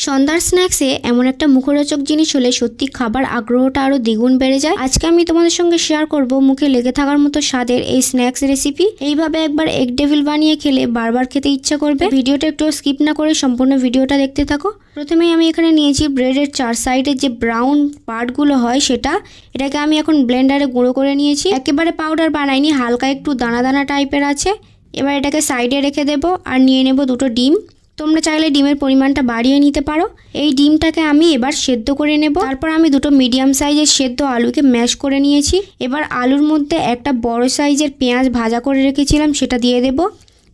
সন্ধ্যার স্ন্যাক্সে এমন একটা মুখরোচক জিনিস হলে সত্যি খাবার আগ্রহটা আরো দ্বিগুণ বেড়ে যায়। আজকে আমি তোমাদের সঙ্গে শেয়ার করব মুখে লেগে থাকার মতো স্বাদের এই স্ন্যাক্স রেসিপি। এইভাবে একবার এগ ডেভিল বানিয়ে খেলে বারবার খেতে ইচ্ছা করবে। ভিডিওটা একটু স্কিপ না করে সম্পূর্ণ ভিডিওটা দেখতে থাকো। প্রথমেই আমি এখানে নিয়েছি ব্রেডের চার সাইডের যে ব্রাউন পার্টগুলো হয় এটাকে আমি এখন ব্লেন্ডারে গুঁড়ো করে নিয়েছি। একেবারে পাউডার বানাইনি, হালকা একটু দানা দানা টাইপের আছে। এবার এটাকে সাইডে রেখে দেব আর নিয়ে নেব দুটো ডিম। তোমরা চাইলে ডিমের পরিমাণটা বাড়িয়ে নিতে পারো। এই ডিমটাকে আমি এবার সেদ্ধ করে নেব। তারপর আমি দুটো মিডিয়াম সাইজের সেদ্ধ আলুকে ম্যাশ করে নিয়েছি। এবার আলুর মধ্যে একটা বড় সাইজের পেঁয়াজ ভাজা করে রেখেছিলাম, সেটা দিয়ে দেব।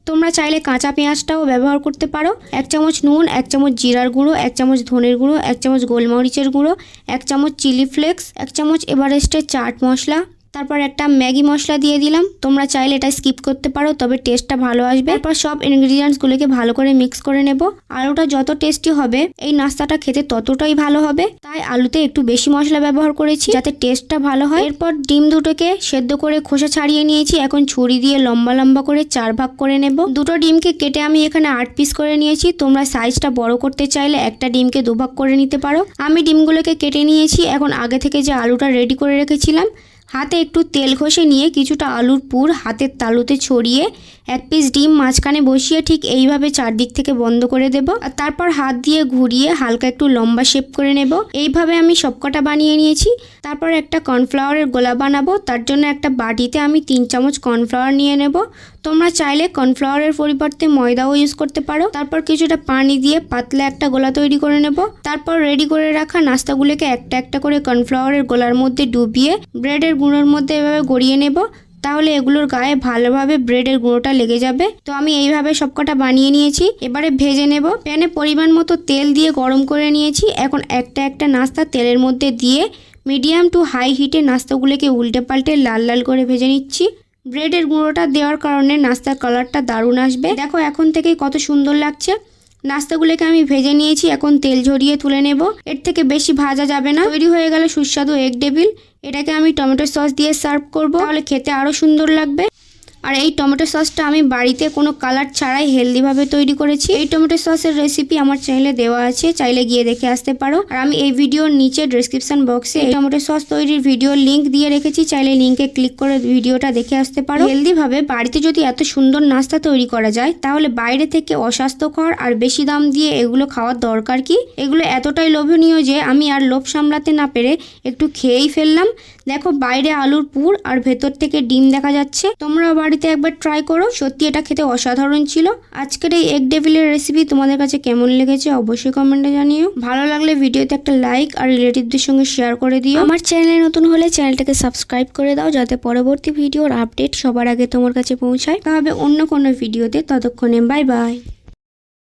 তোমরা চাইলে কাঁচা পেঁয়াজটাও ব্যবহার করতে পারো। 1 চামচ নুন, 1 চামচ জিরার গুঁড়ো, 1 চামচ ধনের গুঁড়ো, 1 চামচ গোলমরিচের গুঁড়ো, 1 চামচ চিলি ফ্লেক্স, 1 চামচ এভারেস্টের চাট মশলা, তারপর একটা ম্যাগি মশলা দিয়ে দিলাম। তোমরা চাইলে এটা স্কিপ করতে পারো, তবে টেস্টটা ভালো আসবে। তারপর সব ইনগ্রিডিয়েন্টসগুলোকে ভালো করে মিক্স করে নেব। আলুটা যত টেস্টি হবে এই নাস্তাটা খেতে ততটাই ভালো হবে, তাই আলুতে একটু বেশি মশলা ব্যবহার করেছি যাতে টেস্টটা ভালো হয়। এরপর ডিম দুটোকে সেদ্ধ করে খোসা ছাড়িয়ে নিয়েছি। এখন ছুরি দিয়ে লম্বা লম্বা করে 4 ভাগ করে নেব। দুটো ডিমকে কেটে আমি এখানে 8 পিস করে নিয়েছি। তোমরা সাইজটা বড় করতে চাইলে একটা ডিমকে 2 ভাগ করে নিতে পারো। আমি ডিমগুলোকে কেটে নিয়েছি। এখন আগে থেকে যে আলুটা রেডি করে রেখেছিলাম, হাতে একটু তেল ঘষে নিয়ে কিছুটা আলুর পুর হাতের তালুতে ছড়িয়ে 1 পিস ডিম মাঝখানে বসিয়ে ঠিক এইভাবে চারদিক থেকে বন্ধ করে দেব। আর তারপর হাত দিয়ে ঘুরিয়ে হালকা একটু লম্বা শেপ করে নেব। এইভাবে আমি সবকটা বানিয়ে নিয়েছি। তারপর একটা কর্নফ্লাওয়ারের গোলা বানাবো। তার জন্য একটা বাটিতে আমি 3 চামচ কর্নফ্লাওয়ার নিয়ে নেব। তোমরা চাইলে কর্নফ্লাওয়ারের পরিবর্তে ময়দাও ইউজ করতে পারো। তারপর কিছুটা পানি দিয়ে পাতলা একটা গোলা তৈরি করে নেব। তারপর রেডি করে রাখা নাস্তাগুলোকে একটা একটা করে কর্নফ্লাওয়ারের গোলার মধ্যে ডুবিয়ে ব্রেডের গুঁড়োর মধ্যে এভাবে গড়িয়ে নেব। তাহলে এগুলোর গায়ে ভালোভাবে ব্রেডের গুঁড়োটা লেগে যাবে। তো আমি এইভাবে সবকটা বানিয়ে নিয়েছি। এবারে ভেজে নেব। প্যানে পরিমাণ মতো তেল দিয়ে গরম করে নিয়েছি। এখন একটা একটা নাস্তা তেলের মধ্যে দিয়ে মিডিয়াম টু হাই হিটে নাস্তাগুলোকে উল্টে পাল্টে লাল লাল করে ভেজে নিচ্ছি। ব্রেডের গুঁড়োটা দেওয়ার কারণে নাস্তার কালারটা দারুণ আসবে। দেখো এখন থেকেই কত সুন্দর লাগছে। নাস্তাগুলোকে আমি ভেজে নিয়েছি। এখন তেল ঝরিয়ে তুলে নেব। এর থেকে বেশি ভাজা যাবে না। তৈরি হয়ে গেল সুস্বাদু এগ ডেভিল। এটাকে আমি টমেটো সস দিয়ে সার্ভ করব, তাহলে খেতে আরো সুন্দর লাগবে। আর এই টমেটো সসটা আমি বাড়িতে কোনো কালার ছাড়াই হেলদিভাবে তৈরি করেছি। এই টমেটো সসের রেসিপি আমার চ্যানেলে দেওয়া আছে, চাইলে গিয়ে দেখে আসতে পারো। আর আমি এই ভিডিওর নিচে ডেসক্রিপশন বক্সে এই টমেটো সস তৈরির ভিডিওর লিঙ্ক দিয়ে রেখেছি, চাইলে লিঙ্কে ক্লিক করে ভিডিওটা দেখে আসতে পারো। হেলদিভাবে বাড়িতে যদি এত সুন্দর নাস্তা তৈরি করা যায়, তাহলে বাইরে থেকে অস্বাস্থ্যকর আর বেশি দাম দিয়ে এগুলো খাওয়ার দরকার কি? এগুলো এতটাই লোভনীয় যে আমি আর লোভ সামলাতে না পেরে একটু খেয়েই ফেললাম। দেখো বাইরে আলুর পুর আর ভেতর থেকে ডিম দেখা যাচ্ছে। তোমরা বাড়িতে একবার ট্রাই করো, সত্যি এটা খেতে অসাধারণ ছিল। আজকের এই এগ ডেভিলের রেসিপি তোমাদের কাছে কেমন লেগেছে অবশ্যই কমেন্টে জানিও। ভালো লাগলে ভিডিওতে একটা লাইক আর রিলেটিভদের সঙ্গে শেয়ার করে দিও। আমার চ্যানেলে নতুন হলে চ্যানেলটাকে সাবস্ক্রাইব করে দাও, যাতে পরবর্তী ভিডিওর আপডেট সবার আগে তোমার কাছে পৌঁছায়। তবে অন্য কোনো ভিডিওতে, ততক্ষণে বাই বাই।